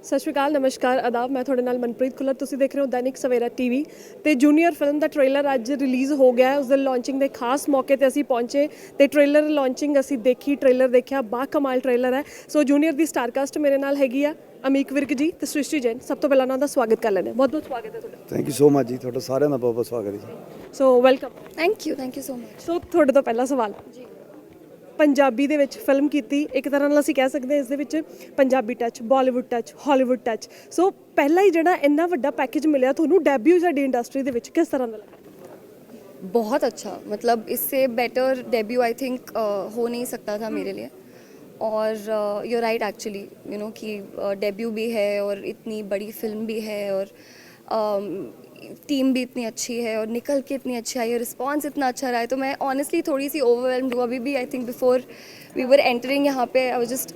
ਸਤਿ ਸ਼੍ਰੀ ਅਕਾਲ, ਨਮਸਕਾਰ, ਆਦਾਬ। ਮੈਂ ਤੁਹਾਡੇ ਨਾਲ ਮਨਪ੍ਰੀਤ ਖੁੱਲਰ। ਤੁਸੀਂ ਦੇਖ ਰਹੇ ਹੋ ਦੈਨਿਕ ਸਵੇਰਾ ਟੀਵੀ ਤੇ ਜੂਨੀਅਰ ਫਿਲਮ ਦਾ ਟ੍ਰੇਲਰ ਅੱਜ ਰਿਲੀਜ਼ ਹੋ ਗਿਆ ਹੈ। ਉਸ ਦੇ ਲਾਂਚਿੰਗ ਦੇ ਖਾਸ ਮੌਕੇ ਤੇ ਅਸੀਂ ਪਹੁੰਚੇ ਤੇ ਟ੍ਰੇਲਰ ਲਾਂਚਿੰਗ ਅਸੀਂ ਦੇਖੀ, ਟ੍ਰੇਲਰ ਦੇਖਿਆ, ਬਾ ਕਮਾਲ ਟ੍ਰੇਲਰ ਹੈ। ਸੋ ਜੂਨੀਅਰ ਦੀ ਸਟਾਰਕਾਸਟ ਮੇਰੇ ਨਾਲ ਹੈਗੀ ਆ ਅਮੀਕ ਵਿਰਕ ਜੀ ਤੇ ਸ੍ਰਿਸ਼ਟੀ ਜੈਨ। ਸਭ ਤੋਂ ਪਹਿਲਾਂ ਉਹਨਾਂ ਦਾ ਸਵਾਗਤ ਕਰ ਲੈਂਦੇ ਹਾਂ। ਬਹੁਤ ਬਹੁਤ ਸਵਾਗਤ ਹੈ ਤੁਹਾਡਾ। ਥੈਂਕ ਯੂ ਸੋ ਮਚ ਜੀ, ਤੁਹਾਡਾ ਸਾਰਿਆਂ ਦਾ ਬਹੁਤ ਬਹੁਤ ਸਵਾਗਤ ਹੈ ਜੀ। So welcome. Thank you so much. So ਤੁਹਾਡੇ ਤੋਂ ਪਹਿਲਾ ਸਵਾਲ ਜੀ, ਪੰਜਾਬੀ ਦੇ ਵਿੱਚ ਫਿਲਮ ਕੀਤੀ, ਇੱਕ ਤਰ੍ਹਾਂ ਨਾਲ ਅਸੀਂ ਕਹਿ ਸਕਦੇ ਹਾਂ ਇਸ ਦੇ ਵਿੱਚ Punjabi touch, Bollywood touch, Hollywood touch. So ਪਹਿਲਾਂ ਹੀ ਜਿਹੜਾ ਇੰਨਾ ਵੱਡਾ ਪੈਕੇਜ ਮਿਲਿਆ ਤੁਹਾਨੂੰ, ਡੈਬਿਊ ਸਾਡੀ ਇੰਡਸਟਰੀ ਦੇ ਵਿੱਚ ਕਿਸ ਤਰ੍ਹਾਂ ਦਾ ਲੱਗਾ? बहुत अच्छा, मतलब इससे बेटर डेब्यू आई थिंक हो नहीं सकता था मेरे लिए। और you right actually, you know कि डेब्यू भी है और इतनी बड़ी फिल्म भी है और टीम भी इतनी अच्छी है और निकल के इतनी अच्छी आई है, रिस्पॉन्स इतना अच्छा रहा है। तो मैं ऑनेस्टली थोड़ी सी ओवरवेल्म्ड हूँ अभी भी। I think before we were entering यहाँ पे I was just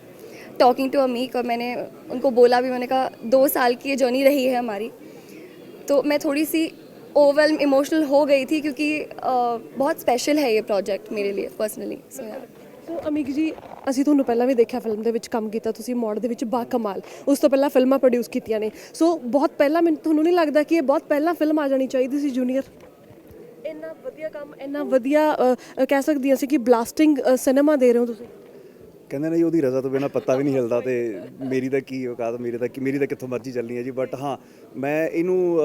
talking to Amiq और मैंने उनको बोला भी, मैंने कहा 2 साल की ये जर्नी रही है हमारी। तो मैं थोड़ी सी ओवरवेल्म इमोशनल हो गई थी क्योंकि बहुत स्पेशल है ये प्रोजेक्ट मेरे लिए पर्सनली। सो ਸੋ ਅਮੀਕ ਜੀ, ਅਸੀਂ ਤੁਹਾਨੂੰ ਪਹਿਲਾਂ ਵੀ ਦੇਖਿਆ ਫਿਲਮ ਦੇ ਵਿੱਚ ਕੰਮ ਕੀਤਾ, ਤੁਸੀਂ ਮੋੜ ਦੇ ਵਿੱਚ ਬਾ ਕਮਾਲ, ਉਸ ਤੋਂ ਪਹਿਲਾਂ ਫਿਲਮਾਂ ਪ੍ਰੋਡਿਊਸ ਕੀਤੀਆਂ ਨੇ। ਸੋ ਬਹੁਤ ਪਹਿਲਾਂ, ਮੈਨੂੰ ਤੁਹਾਨੂੰ ਨਹੀਂ ਲੱਗਦਾ ਕਿ ਇਹ ਬਹੁਤ ਪਹਿਲਾਂ ਫਿਲਮ ਆ ਜਾਣੀ ਚਾਹੀਦੀ ਸੀ ਜੂਨੀਅਰ? ਇੰਨਾ ਵਧੀਆ ਕੰਮ, ਇੰਨਾ ਵਧੀਆ ਕਹਿ ਸਕਦੀਆਂ ਸੀ ਕਿ ਬਲਾਸਟਿੰਗ ਸਿਨੇਮਾ ਦੇ ਰਹੇ ਹੋ ਤੁਸੀਂ। ਕਹਿੰਦੇ ਨੇ ਜੀ ਉਹਦੀ ਰਜ਼ਾ ਤੋਂ ਬਿਨਾਂ ਪੱਤਾ ਵੀ ਨਹੀਂ ਹਿਲਦਾ, ਤੇ ਮੇਰੀ ਤਾਂ ਕੀ ਔਕਾਤ, ਮੇਰੀ ਤਾਂ ਕਿੱਥੋਂ ਮਰਜ਼ੀ ਚੱਲਣੀ ਹੈ ਜੀ। ਬਟ ਹਾਂ, ਮੈਂ ਇਹਨੂੰ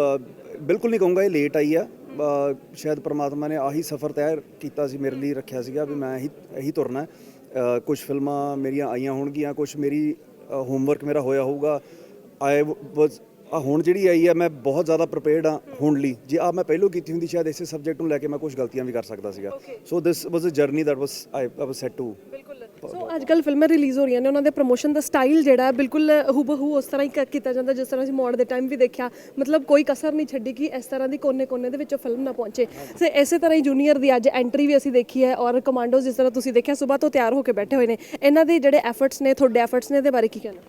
ਬਿਲਕੁਲ ਨਹੀਂ ਕਹੂੰਗਾ ਇਹ ਲੇਟ ਆਈ ਆ। ਸ਼ਾਇਦ ਪ੍ਰਮਾਤਮਾ ਨੇ ਆਹੀ ਸਫ਼ਰ ਤੈਅ ਕੀਤਾ ਸੀ, ਮੇਰੇ ਲਈ ਰੱਖਿਆ ਸੀਗਾ ਵੀ ਮੈਂ ਇਹੀ ਤੁਰਨਾ। ਕੁਝ ਫਿਲਮਾਂ ਮੇਰੀਆਂ ਆਈਆਂ ਹੋਣਗੀਆਂ, ਕੁਝ ਮੇਰੀ ਹੋਮਵਰਕ ਮੇਰਾ ਹੋਇਆ ਹੋਊਗਾ। ਆਈ ਵਾਜ਼ ਹੁਣ ਜਿਹੜੀ ਆਈ ਆ, ਮੈਂ ਬਹੁਤ ਜ਼ਿਆਦਾ ਪ੍ਰੀਪੇਅਰਡ ਹਾਂ ਹੁਣ ਲਈ। ਜੇ ਆ ਮੈਂ ਪਹਿਲਾਂ ਕੀਤੀ ਹੁੰਦੀ, ਸ਼ਾਇਦ ਇਸੇ ਸਬਜੈਕਟ ਨੂੰ ਲੈ ਕੇ ਮੈਂ ਕੁਝ ਗਲਤੀਆਂ ਵੀ ਕਰ ਸਕਦਾ ਸੀਗਾ। So this was a journey that was I was set to. So ਅੱਜ ਕੱਲ੍ਹ ਫਿਲਮਾਂ ਰਿਲੀਜ਼ ਹੋ ਰਹੀਆਂ ਨੇ, ਉਹਨਾਂ ਦੇ ਪ੍ਰਮੋਸ਼ਨ ਦਾ ਸਟਾਈਲ ਜਿਹੜਾ ਹੈ ਬਿਲਕੁਲ ਹੂਬਹੂ ਉਸ ਤਰ੍ਹਾਂ ਹੀ ਕੀਤਾ ਜਾਂਦਾ ਜਿਸ ਤਰ੍ਹਾਂ ਅਸੀਂ ਮੋੜ ਦੇ ਟਾਈਮ ਵੀ ਦੇਖਿਆ। ਮਤਲਬ ਕੋਈ ਕਸਰ ਨਹੀਂ ਛੱਡੀ ਕਿ ਇਸ ਤਰ੍ਹਾਂ ਦੀ ਕੋਨੇ ਦੇ ਵਿੱਚੋਂ ਫਿਲਮ ਨਾ ਪਹੁੰਚੇ। ਸੋ ਇਸੇ ਤਰ੍ਹਾਂ ਹੀ ਜੂਨੀਅਰ ਦੀ ਅੱਜ ਐਂਟਰੀ ਵੀ ਅਸੀਂ ਦੇਖੀ ਹੈ, ਔਰ ਕਮਾਂਡੋਜ਼ ਜਿਸ ਤਰ੍ਹਾਂ ਤੁਸੀਂ ਦੇਖਿਆ ਸੁਬਾਹ ਤੋਂ ਤਿਆਰ ਹੋ ਕੇ ਬੈਠੇ ਹੋਏ ਨੇ। ਇਹਨਾਂ ਦੇ ਜਿਹੜੇ ਐਫਰਟਸ ਨੇ, ਤੁਹਾਡੇ ਐਫਰਟਸ ਨੇ, ਇਹਦੇ ਬਾਰੇ ਕੀ ਕਹਿਣਾ?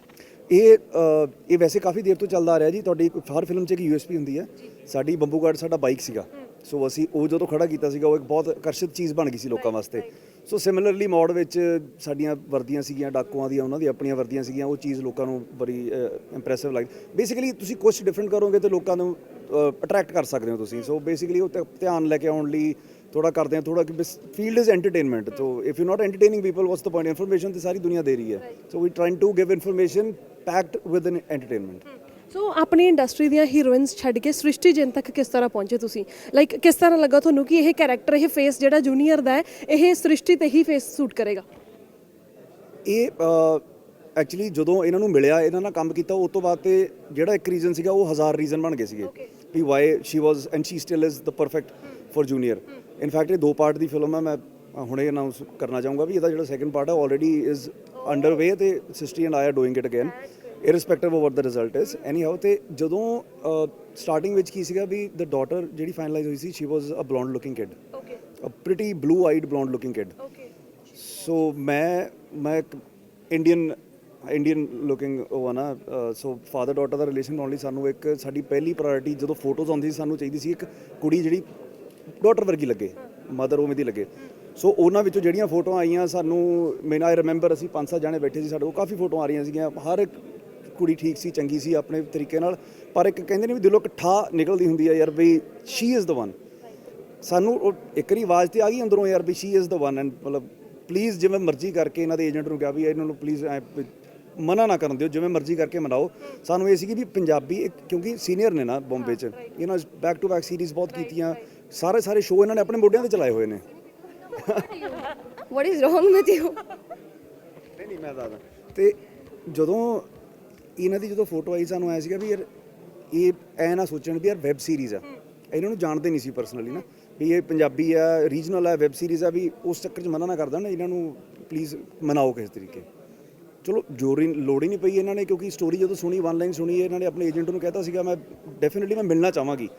ਇਹ ਵੈਸੇ ਕਾਫੀ ਦੇਰ ਤੋਂ ਚੱਲਦਾ ਆ ਰਿਹਾ ਜੀ। ਤੁਹਾਡੀ ਹਰ ਫਿਲਮ 'ਚ ਇੱਕ USP ਹੁੰਦੀ ਹੈ। ਸਾਡੀ ਬੰਬੂ ਗਾਰਡ ਸਾਡਾ ਬਾਈਕ ਸੀਗਾ। ਸੋ ਅਸੀਂ ਉਹ ਜਦੋਂ ਖੜਾ ਕੀਤਾ ਸੀਗਾ, ਉਹ ਇੱਕ ਬਹੁਤ ਆਕਰਸ਼ਿਤ ਚੀਜ਼ ਬਣ ਗਈ ਸੀ ਲੋਕਾਂ ਵਾਸਤੇ। ਸੋ ਸਿਮਿਲਰਲੀ ਮੋੜ ਵਿੱਚ ਸਾਡੀਆਂ ਵਰਦੀਆਂ ਸੀਗੀਆਂ ਡਾਕੂਆਂ ਦੀਆਂ, ਉਹਨਾਂ ਦੀ ਆਪਣੀਆਂ ਵਰਦੀਆਂ ਸੀਗੀਆਂ। ਉਹ ਚੀਜ਼ ਲੋਕਾਂ ਨੂੰ ਬੜੀ ਇੰਪ੍ਰੈਸਿਵ ਲੱਗੀ। ਬੇਸਿਕਲੀ ਤੁਸੀਂ ਕੁਝ ਡਿਫਰੈਂਟ ਕਰੋਗੇ ਤਾਂ ਲੋਕਾਂ ਨੂੰ ਅਟਰੈਕਟ ਕਰ ਸਕਦੇ ਹੋ ਤੁਸੀਂ। ਸੋ ਬੇਸਿਕਲੀ ਉਹ ਧਿਆਨ ਲੈ ਕੇ ਆਉਣ ਲਈ ਥੋੜਾ ਕਰਦੇ ਹਾਂ, ਥੋੜਾ ਕਿ field is entertainment. So if you not entertaining people, what's the point? Information ਤੇ ਸਾਰੀ ਦੁਨੀਆ ਦੇ ਰਹੀ ਹੈ। So we trying to give information packed with an entertainment. So ਆਪਣੀ ਇੰਡਸਟਰੀ ਦੀਆਂ ਹੀਰੋਇਨਸ ਛੱਡ ਕੇ ਸ੍ਰਿਸ਼ਟੀ ਜੈਨ ਤੱਕ ਕਿਸ ਤਰ੍ਹਾਂ ਪਹੁੰਚੇ ਤੁਸੀਂ? ਲਾਈਕ ਕਿਸ ਤਰ੍ਹਾਂ ਲੱਗਾ ਤੁਹਾਨੂੰ ਕਿ ਇਹ ਕੈਰੈਕਟਰ, ਇਹ ਫੇਸ ਜਿਹੜਾ ਜੂਨੀਅਰ ਦਾ ਹੈ, ਇਹ ਸ੍ਰਿਸ਼ਟੀ ਤੇ ਹੀ ਫੇਸ ਸੂਟ ਕਰੇਗਾ? ਇਹ ਐਕਚੁਅਲੀ ਜਦੋਂ ਇਹਨਾਂ ਨੂੰ ਮਿਲਿਆ, ਇਹਨਾਂ ਨਾਲ ਕੰਮ ਕੀਤਾ, ਉਸ ਤੋਂ ਬਾਅਦ ਤੇ ਜਿਹੜਾ ਇੱਕ ਰੀਜ਼ਨ ਸੀਗਾ ਉਹ 1000 ਰੀਜ਼ਨ ਬਣ ਗਏ ਸੀਗੇ ਵੀ why she was and she still is the perfect for junior. In fact ਇਹ 2 ਪਾਰਟ ਦੀ ਫਿਲਮ ਹੈ। ਮੈਂ ਹੁਣੇ ਅਨਾਉਂਸ ਕਰਨਾ ਚਾਹੂੰਗਾ ਵੀ ਇਹਦਾ ਜਿਹੜਾ ਸੈਕੰਡ ਪਾਰਟ ਹੈ ਆਲਰੇਡੀ ਇਜ਼ ਅੰਡਰ ਵੇ, ਤੇ ਸਿਸਟਰੀ and I are doing it again irrespective of what the result is anyhow. ਤੇ ਜਦੋਂ ਸਟਾਰਟਿੰਗ ਵਿੱਚ ਕੀ ਸੀਗਾ ਵੀ ਦ ਡਾਟਰ ਜਿਹੜੀ ਫਾਈਨਲਾਈਜ਼ ਹੋਈ ਸੀ, she was a blonde looking kid, a pretty blue eyed blonde looking kid. So ਮੈਂ ਇੱਕ Indian looking ਉਹ ਆ ਨਾ। ਸੋ ਫਾਦਰ ਡਾਟਰ ਦਾ ਰਿਲੇਸ਼ਨ ਬਣਾਉਣ ਲਈ ਸਾਨੂੰ ਇੱਕ ਸਾਡੀ ਪਹਿਲੀ ਪ੍ਰਾਇੋਰਟੀ, ਜਦੋਂ ਫੋਟੋਜ਼ ਆਉਂਦੀ ਸੀ, ਸਾਨੂੰ ਚਾਹੀਦੀ ਸੀ ਇੱਕ ਕੁੜੀ ਜਿਹੜੀ ਡਾਟਰ ਵਰਗੀ ਲੱਗੇ, ਮਦਰ ਉਵੇਂ ਦੀ ਲੱਗੇ। ਸੋ ਉਹਨਾਂ ਵਿੱਚੋਂ ਜਿਹੜੀਆਂ ਫੋਟੋਆਂ ਆਈਆਂ ਸਾਨੂੰ, ਮੈਨੂੰ ਆਈ ਰਿਮੈਂਬਰ ਅਸੀਂ 5-7 ਜਾਣੇ ਬੈਠੇ ਸੀ ਸਾਡੇ ਕੋਲ, ਕਾਫੀ ਫੋਟੋਆਂ ਆ ਰਹੀਆਂ ਸੀਗੀਆਂ। ਹਰ ਇੱਕ ਕੁੜੀ ਠੀਕ ਸੀ, ਚੰਗੀ ਸੀ ਆਪਣੇ ਤਰੀਕੇ ਨਾਲ, ਪਰ ਇੱਕ ਕਹਿੰਦੇ ਨੇ ਵੀ ਦਿਲੋਂ ਇਕੱਠਾ ਨਿਕਲਦੀ ਹੁੰਦੀ ਹੈ ਯਾਰ ਵੀ ਸ਼ੀ ਇਜ਼ ਦ ਵਨ। ਸਾਨੂੰ ਉਹ ਇੱਕ ਵਾਰੀ ਆਵਾਜ਼ ਤੇ ਆ ਗਈ ਅੰਦਰੋਂ ਯਾਰ ਵੀ she is the one. And ਮਤਲਬ ਪਲੀਜ਼ ਜਿਵੇਂ ਮਰਜ਼ੀ ਕਰਕੇ ਇਹਨਾਂ ਦੇ ਏਜੰਟ ਨੂੰ ਕਿਹਾ ਵੀ ਇਹਨਾਂ ਨੂੰ ਪਲੀਜ਼ ਮਨਾ ਨਾ ਕਰਨ ਦਿਓ, ਜਿਵੇਂ ਮਰਜ਼ੀ ਕਰਕੇ ਮਨਾਓ। ਸਾਨੂੰ ਇਹ ਸੀਗੀ ਵੀ ਪੰਜਾਬੀ, ਕਿਉਂਕਿ ਸੀਨੀਅਰ ਨੇ ਨਾ ਬੰਬੇ 'ਚ, ਇਹਨਾਂ ਬੈਕ ਟੂ ਬੈਕ ਸੀਰੀਜ਼ ਬਹੁਤ ਕੀਤੀਆਂ, ਸਾਰੇ ਸ਼ੋਅ ਇਹਨਾਂ ਨੇ ਆਪਣੇ ਮੋਢਿਆਂ 'ਤੇ ਚਲਾਏ ਹੋਏ ਨੇ। what is wrong with you? ਨਹੀਂ ਮੈਂ ਦੱਸਦਾ। ਤੇ ਜਦੋਂ ਇਹਨਾਂ ਦੀ ਫੋਟੋ ਆਈ, ਸਾਨੂੰ ਆਇਆ ਸੀਗਾ ਵੀ ਯਾਰ ਇਹ ਐ ਨਾ ਸੋਚਣ ਵੀ ਯਾਰ ਵੈਬ ਸੀਰੀਜ਼ ਆ। ਇਹਨਾਂ ਨੂੰ ਜਾਣਦੇ ਨਹੀਂ ਸੀ ਪਰਸਨਲੀ ਨਾ ਵੀ ਇਹ ਪੰਜਾਬੀ ਆ, ਰੀਜਨਲ ਆ, ਵੈਬ ਸੀਰੀਜ਼ ਆ, ਵੀ ਉਸ ਚੱਕਰ 'ਚ ਮਨਾ ਨਾ ਕਰ ਦੇਣ ਇਹਨਾਂ ਨੂੰ, ਪਲੀਜ਼ ਮਨਾਓ ਕਿਸੇ ਤਰੀਕੇ। ਚਲੋ ਲੋੜ ਹੀ ਨਹੀਂ ਪਈ ਇਹਨਾਂ ਨੇ, ਕਿਉਂਕਿ ਸਟੋਰੀ ਜਦੋਂ ਸੁਣੀ, 1 ਲਾਈਨ ਸੁਣੀ, ਇਹਨਾਂ ਨੇ ਆਪਣੇ ਏਜੰਟ ਨੂੰ ਕਹਿਤਾ ਸੀਗਾ ਮੈਂ ਡੈਫੀਨਿਟਲੀ ਮੈਂ ਮਿਲਣਾ ਚਾਹਾਂਗੀ,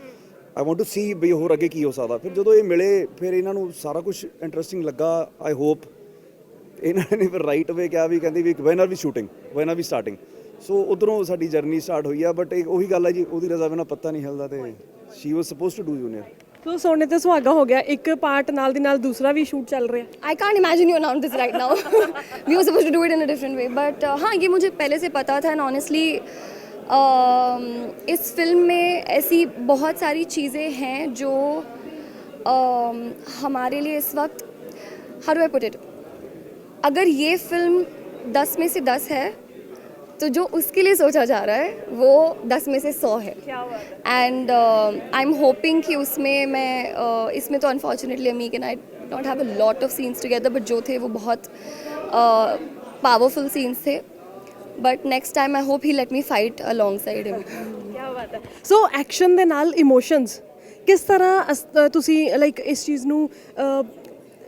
ਆਈ ਵਾਂਟ ਟੂ ਸੀ ਵੀ ਹੋਰ ਅੱਗੇ ਕੀ ਹੋ ਸਕਦਾ। ਫਿਰ ਜਦੋਂ ਇਹ ਮਿਲੇ, ਫਿਰ ਇਹਨਾਂ ਨੂੰ ਸਾਰਾ ਕੁਝ ਇੰਟਰਸਟਿੰਗ ਲੱਗਾ। ਆਈ ਹੋਪ ਇਹਨਾਂ ਨੇ ਫਿਰ ਰਾਈਟ ਵੇ ਕਿਹਾ ਵੀ, ਕਹਿੰਦੀ ਵੀ ਵੈਨ ਆਰ ਵੀ ਸ਼ੂਟਿੰਗ, ਵੈਨ ਆਰ ਵੀ ਸਟਾਰਟਿੰਗ। ਸੋ ਉੱਧਰੋਂ ਸਾਡੀ ਜਰਨੀ ਸਟਾਰਟ ਹੋਈ ਆ। ਬਟ ਉਹੀ ਗੱਲ ਹੈ ਜੀ, ਉਹਦੀ ਰਜ਼ਾ ਬਿਨਾਂ ਪੱਤਾ ਨਹੀਂ ਹਿਲਦਾ, ਤੇ ਸ਼ੀ ਵਾਜ਼ ਸਪੋਜ਼ਡ ਟੂ ਡੂ ਜੂਨੀਅਰ। ਸੋ ਸੋਨੇ ਤੇ ਸੁਹਾਗਾ ਹੋ ਗਿਆ, ਇੱਕ ਪਾਰਟ ਨਾਲ ਦੀ ਨਾਲ ਦੂਸਰਾ ਵੀ ਸ਼ੂਟ ਚੱਲ ਰਿਹਾ। I can't imagine you announce this right now. We were supposed to do it in a different way, but हाँ, ये मुझे पहले से पता था, and honestly इस फिल्म में ऐसी बहुत सारी चीज़ें हैं जो हमारे लिए इस वक्त, how do I put it, अगर ये फिल्म 10 में से 10 है तो जो उसके लिए सोचा जा रहा है वो 10 में से 100 है. एंड आई एम होपिंग कि उसमें मैं इसमें तो unfortunately Amiq and I not have a lot of scenes together, but जो थे वो बहुत पावरफुल सीन्स थे. But next time I hope he let me fight alongside him. So action ਦੇ ਨਾਲ ਇਮੋਸ਼ਨਸ ਕਿਸ ਤਰ੍ਹਾਂ ਤੁਸੀਂ ਲਾਈਕ ਇਸ ਚੀਜ਼ ਨੂੰ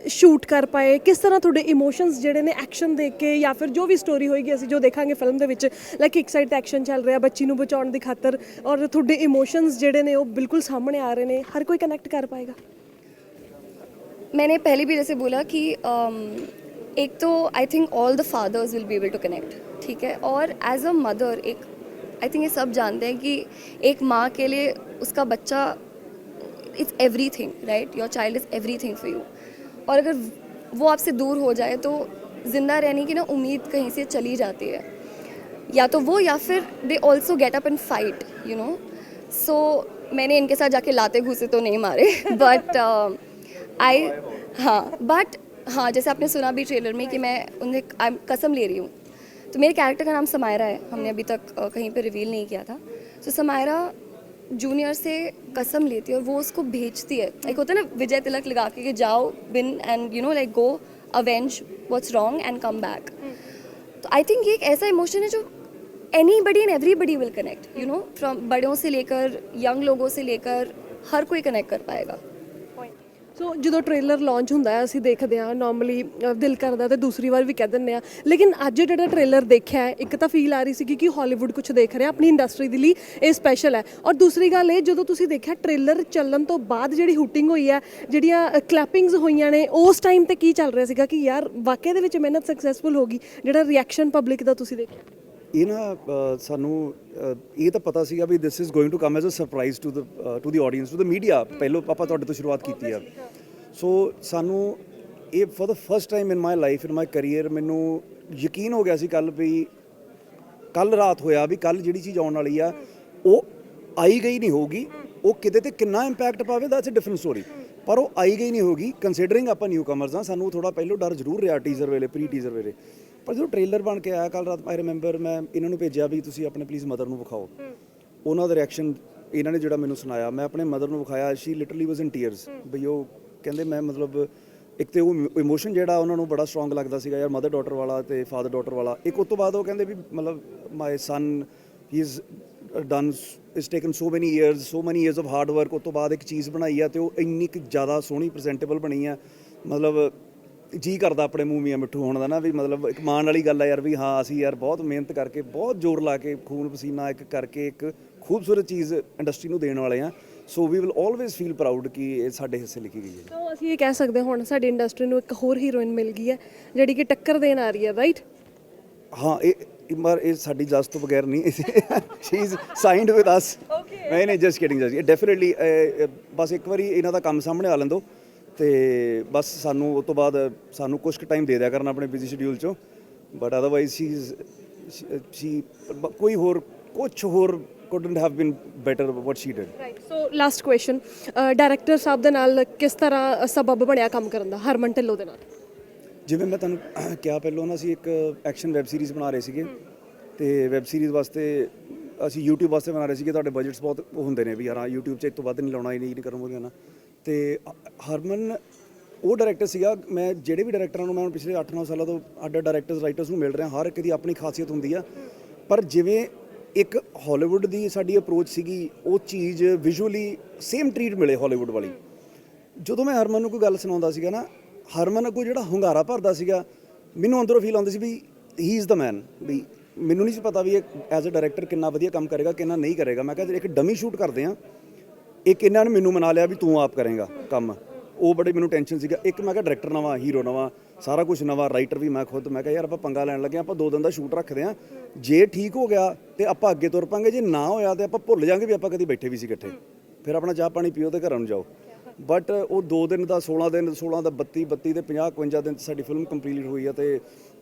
ਸ਼ੂਟ ਕਰ ਪਾਏ, ਕਿਸ ਤਰ੍ਹਾਂ ਤੁਹਾਡੇ ਇਮੋਸ਼ਨਸ ਜਿਹੜੇ ਨੇ ਐਕਸ਼ਨ ਦੇਖ ਕੇ ਜਾਂ ਫਿਰ ਜੋ ਵੀ ਸਟੋਰੀ ਹੋਏਗੀ ਅਸੀਂ ਜੋ ਦੇਖਾਂਗੇ ਫਿਲਮ ਦੇ ਵਿੱਚ, ਲਾਈਕ ਇੱਕ ਸਾਈਡ ਤੇ ਐਕਸ਼ਨ ਚੱਲ ਰਿਹਾ ਬੱਚੀ ਨੂੰ ਬਚਾਉਣ ਦੀ ਖਾਤਰ ਔਰ ਤੁਹਾਡੇ ਇਮੋਸ਼ਨਸ ਜਿਹੜੇ ਨੇ ਉਹ ਬਿਲਕੁਲ ਸਾਹਮਣੇ ਆ ਰਹੇ ਨੇ, ਹਰ ਕੋਈ ਕਨੈਕਟ ਕਰ ਪਾਏਗਾ. मैंने पहले भी जैसे बोला कि एक तो I think all the fathers will be able to connect, ठीक है. और एज अ मदर एक आई थिंक ये सब जानते हैं कि एक माँ के लिए उसका बच्चा it's everything, right. Your child is everything for you. और अगर वो आपसे दूर हो जाए तो ज़िंदा रहने की ना उम्मीद कहीं से चली जाती है, या तो वो या फिर they also get up and fight, you know. So मैंने इनके साथ जाके लाते घुसे तो नहीं मारे बट हाँ, जैसे आपने सुना भी ट्रेलर में कि मैं उन्हें कसम ले रही हूँ. तो मेरे कैरेक्टर का नाम समायरा है, हमने अभी तक कहीं पे रिवील नहीं किया था. तो समायरा जूनियर से कसम लेती है और वो उसको भेजती है, लाइक होता है ना विजय तिलक लगा के कि जाओ बिन and you know like go avenge what's wrong and come back. तो आई थिंक ये एक ऐसा इमोशन है जो anybody and everybody will connect, you know, from बड़ों से लेकर यंग लोगों से लेकर हर कोई कनेक्ट कर पाएगा. ਸੋ ਜਦੋਂ ਟ੍ਰੇਲਰ ਲਾਂਚ ਹੁੰਦਾ ਹੈ ਅਸੀਂ ਦੇਖਦੇ ਹਾਂ ਨਾਰਮਲੀ ਦਿਲ ਕਰਦਾ ਤੇ ਦੂਸਰੀ ਵਾਰ ਵੀ ਕਹਿ ਦਿੰਦੇ ਆ, ਲੇਕਿਨ ਅੱਜ ਜਿਹੜਾ ਟ੍ਰੇਲਰ ਦੇਖਿਆ ਹੈ ਇੱਕ ਤਾਂ ਫੀਲ ਆ ਰਹੀ ਸੀ ਕਿ ਹਾਲੀਵੁੱਡ ਕੁਝ ਦੇਖ ਰਿਹਾ ਆਪਣੀ ਇੰਡਸਟਰੀ ਦੇ ਲਈ, ਇਹ ਸਪੈਸ਼ਲ ਹੈ. ਔਰ ਦੂਸਰੀ ਗੱਲ ਇਹ ਜਦੋਂ ਤੁਸੀਂ ਦੇਖਿਆ ਟ੍ਰੇਲਰ ਚੱਲਣ ਤੋਂ ਬਾਅਦ ਜਿਹੜੀ ਹੂਟਿੰਗ ਹੋਈ ਹੈ, ਜਿਹੜੀਆਂ ਕਲੈਪਿੰਗਸ ਹੋਈਆਂ ਨੇ, ਉਸ ਟਾਈਮ ਤੇ ਕੀ ਚੱਲ ਰਿਹਾ ਸੀਗਾ ਕਿ ਯਾਰ ਵਾਕਿਆ ਦੇ ਵਿੱਚ ਮਿਹਨਤ ਸਕਸੈਸਫੁਲ ਹੋ ਗਈ, ਜਿਹੜਾ ਰਿਐਕਸ਼ਨ ਪਬਲਿਕ ਦਾ ਤੁਸੀਂ ਦੇਖਿਆ? ਇਹ ਨਾ ਸਾਨੂੰ ਇਹ ਤਾਂ ਪਤਾ ਸੀਗਾ ਵੀ this is going to come as a surprise to the audience, to the media. ਪਹਿਲਾਂ ਆਪਾਂ ਤੁਹਾਡੇ ਤੋਂ ਸ਼ੁਰੂਆਤ ਕੀਤੀ ਆ. ਸੋ ਸਾਨੂੰ ਇਹ for the first time in my life, in my career, ਮੈਨੂੰ ਯਕੀਨ ਹੋ ਗਿਆ ਸੀ ਕੱਲ ਰਾਤ ਹੋਇਆ ਵੀ ਕੱਲ ਜਿਹੜੀ ਚੀਜ਼ ਆਉਣ ਵਾਲੀ ਆ ਉਹ ਆਈ ਗਈ ਨਹੀਂ ਹੋਊਗੀ. ਉਹ ਕਿਤੇ ਤੇ ਕਿੰਨਾ ਇੰਪੈਕਟ ਪਾਵੇ ਦੈਟਸ ਅ ਡਿਫਰੈਂਟ ਸਟੋਰੀ, ਪਰ ਉਹ ਆਈ ਗਈ ਨਹੀਂ ਹੋਊਗੀ. ਕੰਸੀਡਰਿੰਗ ਆਪਾਂ ਨਿਊ ਕਮਰਸ ਹਾਂ, ਸਾਨੂੰ ਥੋੜਾ ਪਹਿਲਾਂ ਡਰ ਜ਼ਰੂਰ ਰਿਹਾ ਟੀਜ਼ਰ ਵੇਲੇ, ਪ੍ਰੀ ਟੀਜ਼ਰ ਵੇਲੇ. ਪਰ ਜਦੋਂ ਟ੍ਰੇਲਰ ਬਣ ਕੇ ਆਇਆ ਕੱਲ ਰਾਤ, ਆਈ ਰਿਮੈਂਬਰ ਮੈਂ ਇਹਨਾਂ ਨੂੰ ਭੇਜਿਆ ਵੀ ਤੁਸੀਂ ਆਪਣੇ ਪਲੀਜ਼ ਮਦਰ ਨੂੰ ਵਿਖਾਓ. ਉਹਨਾਂ ਦਾ ਰਿਐਕਸ਼ਨ ਇਹਨਾਂ ਨੇ ਜਿਹੜਾ ਮੈਨੂੰ ਸੁਣਾਇਆ, ਮੈਂ ਆਪਣੇ ਮਦਰ ਨੂੰ ਵਿਖਾਇਆ, ਸ਼ੀ ਲਿਟਰਲੀ ਵਾਸ ਇਨ ਟੀਅਰਸ. ਬਈ ਉਹ ਕਹਿੰਦੇ ਮੈਂ ਮਤਲਬ ਇੱਕ ਤੇ ਉਹ ਇਮੋਸ਼ਨ ਜਿਹੜਾ ਉਹਨਾਂ ਨੂੰ ਬੜਾ ਸਟਰੋਂਗ ਲੱਗਦਾ ਸੀਗਾ ਯਾਰ, ਮਦਰ ਡਾਟਰ ਵਾਲਾ ਤੇ ਫਾਦਰ ਡਾਟਰ ਵਾਲਾ. ਇੱਕ ਉਸ ਤੋਂ ਬਾਅਦ ਉਹ ਕਹਿੰਦੇ ਵੀ ਮਤਲਬ my son he is done is taken so many years of hard work. ਉਸ ਤੋਂ ਬਾਅਦ ਇੱਕ ਚੀਜ਼ ਬਣਾਈ ਆ ਤੇ ਉਹ ਇੰਨੀ ਕੁ ਜ਼ਿਆਦਾ ਸੋਹਣੀ ਪ੍ਰੈਜ਼ੈਂਟੇਬਲ ਬਣੀ ਆ, ਮਤਲਬ ਜੀ ਕਰਦਾ ਆਪਣੇ ਮੂੰਹ ਮੀਆਂ ਮਿੱਠੂ ਹੋਣ ਦਾ ਨਾ, ਵੀ ਮਤਲਬ ਇੱਕ ਮਾਣ ਵਾਲੀ ਗੱਲ ਆ ਯਾਰ ਵੀ ਹਾਂ ਅਸੀਂ ਯਾਰ ਬਹੁਤ ਮਿਹਨਤ ਕਰਕੇ, ਬਹੁਤ ਜ਼ੋਰ ਲਾ ਕੇ, ਖੂਨ ਪਸੀਨਾ ਇੱਕ ਕਰਕੇ ਇੱਕ ਖੂਬਸੂਰਤ ਚੀਜ਼ ਇੰਡਸਟਰੀ ਨੂੰ ਦੇਣ ਵਾਲੇ ਆ. So we will always feel proud ਕਿ ਇਹ ਸਾਡੇ ਹਿੱਸੇ ਲਿਖੀ ਗਈ ਹੈ. ਤਾਂ ਅਸੀਂ ਇਹ ਕਹਿ ਸਕਦੇ ਹੁਣ ਸਾਡੀ ਇੰਡਸਟਰੀ ਨੂੰ ਇੱਕ ਹੋਰ ਹੀਰੋਇਨ ਮਿਲ ਗਈ ਹੈ ਜਿਹੜੀ ਕਿ ਟੱਕਰ ਦੇਣ ਆ ਰਹੀ ਹੈ, ਰਾਈਟ? ਹਾਂ, ਇਹ ਸਾਡੀ ਜਸ ਤੋਂ ਬਗੈਰ ਨਹੀਂ, she is signed with us. ਨਹੀਂ ਜਸਟ ਕਿਡਿੰਗ, ਡੈਫੀਨਿਟਲੀ. ਬਸ ਇੱਕ ਵਾਰੀ ਇਹਨਾਂ ਦਾ ਕੰਮ ਸਾਹਮਣੇ ਆ ਲੈਂਦੋ ਤੇ ਬਸ ਸਾਨੂੰ ਉਸ ਤੋਂ ਬਾਅਦ ਸਾਨੂੰ ਕੁਝ ਕੁ ਟਾਈਮ ਦੇ ਦਿਆ ਕਰਨਾ ਆਪਣੇ ਬਿਜ਼ੀ ਸ਼ਡਿਊਲ 'ਚੋਂ. ਬਟ ਅਦਰਵਾਈਜ਼ ਸ਼ੀ ਕੋਈ ਹੋਰ ਕੁਛ ਹੋਰ couldn't have been better what she did. Right. So last question, director ਸਾਹਿਬ ਦੇ ਨਾਲ ਕਿਸ ਤਰ੍ਹਾਂ ਸਬਬ ਬਣਿਆ ਕੰਮ ਕਰਨ ਦਾ ਹਰਮਨ ਢਿੱਲੋਂ ਦੇ ਨਾਲ? ਜਿਵੇਂ ਮੈਂ ਤੁਹਾਨੂੰ ਕਿਹਾ ਪਹਿਲਾਂ ਨਾ, ਅਸੀਂ ਇੱਕ ਐਕਸ਼ਨ ਵੈਬ ਸੀਰੀਜ਼ ਬਣਾ ਰਹੇ ਸੀਗੇ ਤੇ ਵੈਬ ਸੀਰੀਜ਼ ਵਾਸਤੇ ਅਸੀਂ YouTube ਵਾਸਤੇ ਬਣਾ ਰਹੇ ਸੀਗੇ. ਤੁਹਾਡੇ ਬਜਟਸ ਬਹੁਤ ਹੁੰਦੇ ਨੇ ਵੀ ਯਾਰ YouTube 'ਚ ਇਸ ਤੋਂ ਵੱਧ ਨਹੀਂ ਲਾਉਣਾ, ਇਹ ਨਹੀਂ ਕਰੂੰਗਾ ਨਾ. ਤੇ ਹਰਮਨ ਉਹ ਡਾਇਰੈਕਟਰ ਸੀਗਾ. ਮੈਂ ਜਿਹੜੇ ਵੀ ਡਾਇਰੈਕਟਰਾਂ ਨੂੰ ਮੈਂ ਪਿਛਲੇ 8-9 ਸਾਲਾਂ ਤੋਂ ਅੱਡ ਡਾਇਰੈਕਟਰਸ ਰਾਈਟਰਸ ਨੂੰ ਮਿਲ ਰਿਹਾ, ਹਰ ਇੱਕ ਦੀ ਆਪਣੀ ਖਾਸੀਅਤ ਹੁੰਦੀ ਆ. ਪਰ ਜਿਵੇਂ ਇੱਕ ਹਾਲੀਵੁੱਡ ਦੀ ਸਾਡੀ ਅਪਰੋਚ ਸੀਗੀ, ਉਹ ਚੀਜ਼ ਵਿਜ਼ੂਅਲੀ ਸੇਮ ਟਰੀਟ ਮਿਲੇ ਹਾਲੀਵੁੱਡ ਵਾਲੀ. ਜਦੋਂ ਮੈਂ ਹਰਮਨ ਨੂੰ ਕੋਈ ਗੱਲ ਸੁਣਾਉਂਦਾ ਸੀਗਾ ਨਾ, ਹਰਮਨ ਅੱਗੋਂ ਜਿਹੜਾ ਹੁੰਗਾਰਾ ਭਰਦਾ ਸੀਗਾ, ਮੈਨੂੰ ਅੰਦਰੋਂ ਫੀਲ ਆਉਂਦੀ ਸੀ ਵੀ ਹੀ ਇਜ਼ ਦ ਮੈਨ. ਵੀ ਮੈਨੂੰ ਨਹੀਂ ਸੀ ਪਤਾ ਵੀ ਇਹ ਐਜ਼ ਅ ਡਾਇਰੈਕਟਰ ਕਿੰਨਾ ਵਧੀਆ ਕੰਮ ਕਰੇਗਾ, ਕਿੰਨਾ ਨਹੀਂ ਕਰੇਗਾ. ਮੈਂ ਕਿਹਾ ਇੱਕ ਡਮੀ ਸ਼ੂਟ ਕਰਦੇ ਹਾਂ, ਇੱਕ ਇਹਨਾਂ ਨੇ ਮੈਨੂੰ ਮਨਾ ਲਿਆ ਵੀ ਤੂੰ ਆਪ ਕਰੇਗਾ ਕੰਮ, ਉਹ ਬੜੀ ਮੈਨੂੰ ਟੈਨਸ਼ਨ ਸੀਗਾ. ਇੱਕ ਮੈਂ ਕਿਹਾ ਡਾਇਰੈਕਟਰ ਨਵਾਂ, ਹੀਰੋ ਨਵਾਂ, ਸਾਰਾ ਕੁਝ ਨਵਾਂ, ਰਾਈਟਰ ਵੀ ਮੈਂ ਖੁਦ. ਮੈਂ ਕਿਹਾ ਯਾਰ ਆਪਾਂ ਪੰਗਾ ਲੈਣ ਲੱਗੇ, ਆਪਾਂ 2 ਦਿਨ ਦਾ ਸ਼ੂਟ ਰੱਖਦੇ ਹਾਂ, ਜੇ ਠੀਕ ਹੋ ਗਿਆ ਤੇ ਆਪਾਂ ਅੱਗੇ ਤੁਰ ਪਾਂਗੇ, ਜੇ ਨਾ ਹੋਇਆ ਤੇ ਆਪਾਂ ਭੁੱਲ ਜਾਾਂਗੇ ਵੀ ਆਪਾਂ ਕਦੀ ਬੈਠੇ ਵੀ ਸੀ ਇਕੱਠੇ. ਫਿਰ ਆਪਣਾ ਚਾਹ ਪਾਣੀ ਪੀਓ ਤੇ ਘਰਾਂ ਨੂੰ ਜਾਓ. ਬਟ ਉਹ 2 ਦਿਨ ਦਾ 16 ਦਿਨ, 16 ਦਾ 32 32 ਤੇ 50 52 ਦਿਨ ਸਾਡੀ ਫਿਲਮ ਕੰਪਲੀਟ ਹੋਈ ਆ. ਤੇ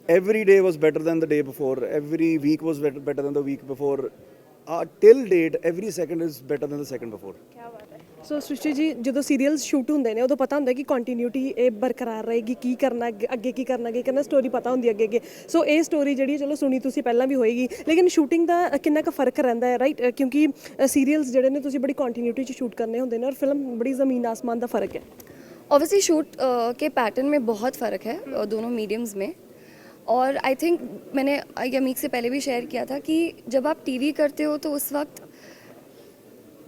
every day was better than the day before, every week was better than the week before. till date every second is better than the second before. ਸੋ ਸ੍ਰਿਸ਼ਟੀ ਜੀ ਜਦੋਂ ਸੀਰੀਅਲਸ ਸ਼ੂਟ ਹੁੰਦੇ ਨੇ ਉਦੋਂ ਪਤਾ ਹੁੰਦਾ ਕਿ ਕੰਟੀਨਿਊਟੀ ਇਹ ਬਰਕਰਾਰ ਰਹੇਗੀ, ਕੀ ਕਰਨਾ ਅੱਗੇ ਕੀ ਕਰਨਾ ਸਟੋਰੀ ਪਤਾ ਹੁੰਦੀ ਅੱਗੇ ਸੋ ਇਹ ਸਟੋਰੀ ਜਿਹੜੀ ਚਲੋ ਸੁਣੀ ਤੁਸੀਂ ਪਹਿਲਾਂ ਵੀ ਹੋਏਗੀ, ਲੇਕਿਨ ਸ਼ੂਟਿੰਗ ਦਾ ਕਿੰਨਾ ਕੁ ਫਰਕ ਰਹਿੰਦਾ ਹੈ ਰਾਈਟ, ਕਿਉਂਕਿ ਸੀਰੀਅਲਸ ਜਿਹੜੇ ਨੇ ਤੁਸੀਂ ਬੜੀ ਕੰਟੀਨਿਊਟੀ 'ਚ ਸ਼ੂਟ ਕਰਨੇ ਹੁੰਦੇ ਨੇ ਔਰ ਫਿਲਮ ਬੜੀ ज़मीन आसमान ਦਾ ਫਰਕ ਹੈ। ऑब्वियसली शूट के पैटर्न में बहुत फ़र्क है दोनों मीडियम्स में। और आई थिंक मैंने यमीक से पहले भी शेयर किया था कि जब आप टीवी करते हो तो उस वक्त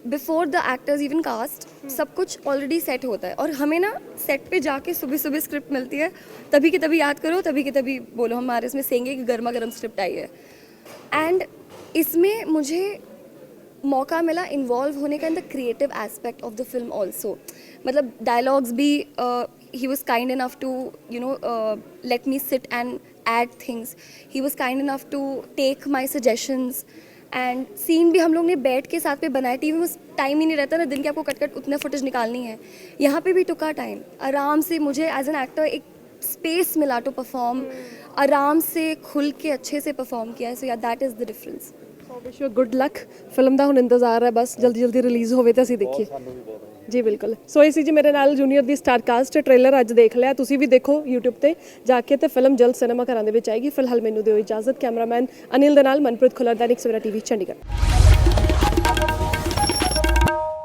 before the actors even cast सब कुछ ऑलरेडी सेट होता है और हमें ना सेट पे जाके सुबह सुबह स्क्रिप्ट मिलती है, तभी की तभी याद करो, तभी की तभी बोलो। हमारे इसमें सेंगे कि गर्मा गर्म स्क्रिप्ट आई है। एंड इसमें मुझे मौका मिला इन्वॉल्व होने का in the creative aspect of the film also. मतलब डायलॉग्स भी he was kind enough to let me sit and add things, he was kind enough to take my suggestions. And scene भी हम लोग ने बैठ के साथ में बनाया, टीवी में टाइम ही नहीं रहता ना दिन के, आपको कट कट उतने फुटेज निकालनी है। यहाँ पे भी टुका टाइम, आराम से मुझे एज एन एक्टर एक स्पेस मिला टू परफॉर्म, आराम से खुल के अच्छे से परफॉर्म किया है। So yeah that is the difference. Wish you good luck. Film ਦਾ ਹੁਣ ਇੰਤਜ਼ਾਰ ਹੈ ਬਸ ਜਲਦੀ ਜਲਦੀ ਰਿਲੀਜ਼ ਹੋਵੇ ਤੇ ਅਸੀਂ ਦੇਖੀਏ। ਜੀ ਬਿਲਕੁਲ। ਸੋ ਇਹ ਸੀ ਜੀ ਮੇਰੇ ਨਾਲ ਜੂਨੀਅਰ ਦੀ ਸਟਾਰ ਕਾਸਟ, ਟ੍ਰੇਲਰ ਅੱਜ ਦੇਖ ਲਿਆ, ਤੁਸੀਂ ਵੀ ਦੇਖੋ YouTube ਤੇ ਜਾ ਕੇ ਤੇ ਫਿਲਮ ਜਲਦ ਸਿਨੇਮਾ ਘਰਾਂ ਦੇ ਵਿੱਚ ਆਏਗੀ। ਫਿਲਹਾਲ ਮੈਨੂੰ ਦਿਓ ਇਜਾਜ਼ਤ। ਕੈਮਰਾਮੈਨ ਅਨਿਲ ਦੇ ਨਾਲ ਮਨਪ੍ਰੀਤ ਖੁੱਲਰ, ਦੈਨਿਕ ਸਵੇਰਾ TV ਚੰਡੀਗੜ੍ਹ।